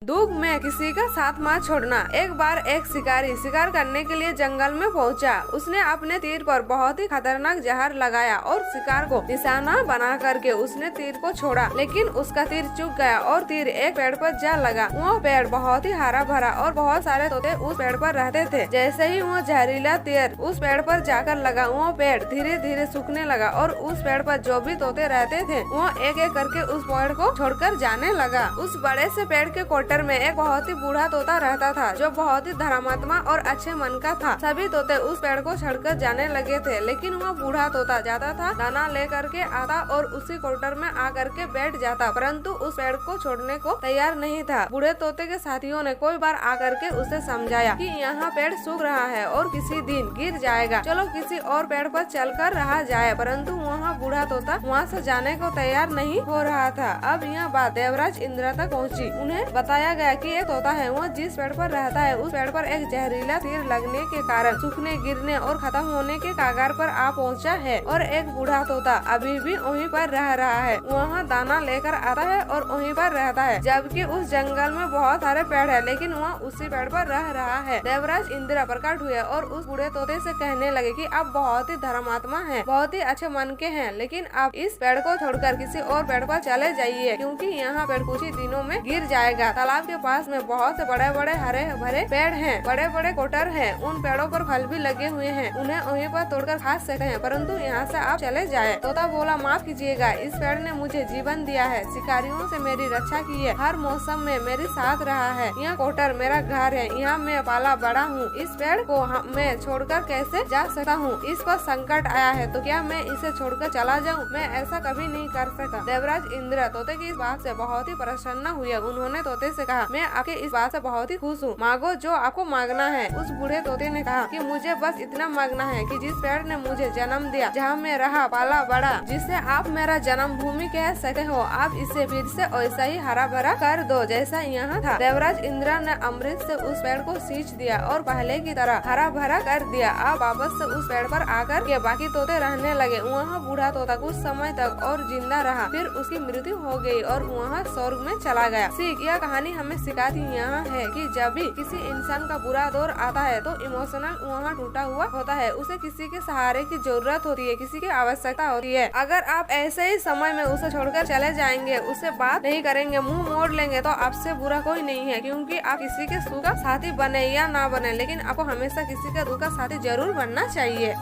दुख में किसी का साथ मत छोड़ना। एक बार एक शिकारी शिकार करने के लिए जंगल में पहुंचा। उसने अपने तीर पर बहुत ही खतरनाक जहर लगाया और शिकार को निशाना बना करके उसने तीर को छोड़ा, लेकिन उसका तीर चूक गया और तीर एक पेड़ पर जा लगा। वह पेड़ बहुत ही हरा भरा और बहुत सारे तोते उस पेड़ पर रहते थे। जैसे ही वह जहरीला तीर उस पेड़ पर जाकर लगा, वह पेड़ धीरे धीरे सूखने लगा और उस पेड़ पर जो भी तोते रहते थे वह एक एक करके उस पेड़ को छोड़कर जाने लगा। उस बड़े से पेड़ के कोटर में एक बहुत ही बूढ़ा तोता रहता था, जो बहुत ही धर्मात्मा और अच्छे मन का था। सभी तोते उस पेड़ को छोड़कर जाने लगे थे, लेकिन वह बूढ़ा तोता जाता था, दाना ले करके आता और उसी कोटर में आकर के बैठ जाता, परंतु उस पेड़ को छोड़ने को तैयार नहीं था। बूढ़े तोते के साथियों ने कोई बार आकर के उसे समझाया कि यहाँ पेड़ सूख रहा है और किसी दिन गिर जाएगा, चलो किसी और पेड़ पर चलकर रहा जाए, परंतु वहाँ बूढ़ा तोता वहाँ से जाने को तैयार नहीं हो रहा था। अब यह बात देवराज इंद्र तक पहुँची। उन्हें बताया गया कि एक तोता है, वह जिस पेड़ पर रहता है उस पेड़ पर एक जहरीला तीर लगने के कारण सूखने, गिरने और खत्म होने के कगार पर आ पहुंचा है, और एक बूढ़ा तोता अभी भी वहीं पर रह रहा है। वहाँ दाना लेकर आता है और वहीं पर रहता है, जबकि उस जंगल में बहुत सारे पेड़ है, लेकिन वह उसी पेड़ पर रह रहा है। देवराज इंद्र प्रकट हुए और उस बूढ़े तोते से कहने लगे कि आप बहुत ही धर्मात्मा हैं, बहुत ही अच्छे मन के हैं, लेकिन आप इस पेड़ को छोड़कर किसी और पेड़ पर चले जाइए, क्योंकि यहाँ पेड़ कुछ ही दिनों में गिर जाएगा। तालाब के पास में बहुत से बड़े बड़े हरे भरे पेड़ हैं, बड़े बड़े कोटर हैं, उन पेड़ों पर फल भी लगे हुए हैं, उन्हें वहीं पर तोड़कर खा सकते हैं, परंतु यहाँ से आप चले जाए। तोता बोला, माफ कीजिएगा, इस पेड़ ने मुझे जीवन दिया है, शिकारियों से मेरी रक्षा की है, हर मौसम में मेरे साथ रहा है, यह कोटर मेरा घर है, यहाँ मैं पाला बड़ा हूँ, इस पेड़ को मैं छोड़कर कैसे जा सकता हूँ? इस पर संकट आया है तो क्या मैं इसे छोड़कर चला जाऊँ? मैं ऐसा कभी नहीं कर सकता। देवराज इंद्र तोते की इस बात से बहुत ही प्रसन्न हुए। उन्होंने तोते से कहा, मैं आपके इस बात से बहुत ही खुश हूँ, मांगो जो आपको मांगना है। उस बूढ़े तोते ने कहा कि मुझे बस इतना मांगना है कि जिस पेड़ ने मुझे जन्म दिया, जहाँ मैं रहा पाला बड़ा, जिसे आप मेरा जन्म भूमि कह सकते हो, आप इसे फिर से ऐसा ही हरा भरा कर दो जैसा यहाँ था। देवराज इंद्र ने अमृत से उस पेड़ को सींच दिया और पहले की तरह हरा भरा कर दिया। अब वापस से उस पेड़ पर आकर के बाकी तोते रहने लगे। वहाँ बूढ़ा तोता कुछ समय तक और जिंदा रहा, फिर उसकी मृत्यु हो गई और वहाँ स्वर्ग में चला गया। सीख, यह कहानी हमें सिखाती यहाँ है कि जब भी किसी इंसान का बुरा दौर आता है तो इमोशनल वहाँ टूटा हुआ होता है, उसे किसी के सहारे की जरूरत होती है, किसी की आवश्यकता होती है। अगर आप ऐसे ही समय में उसे छोड़कर चले जाएंगे, उससे बात नहीं करेंगे, मुंह मोड़ लेंगे, तो आपसे बुरा कोई नहीं है, क्योंकि आप किसी के सुख का साथी बने या ना बने, लेकिन आपको हमेशा किसी के दुख का साथी जरूर बनना चाहिए।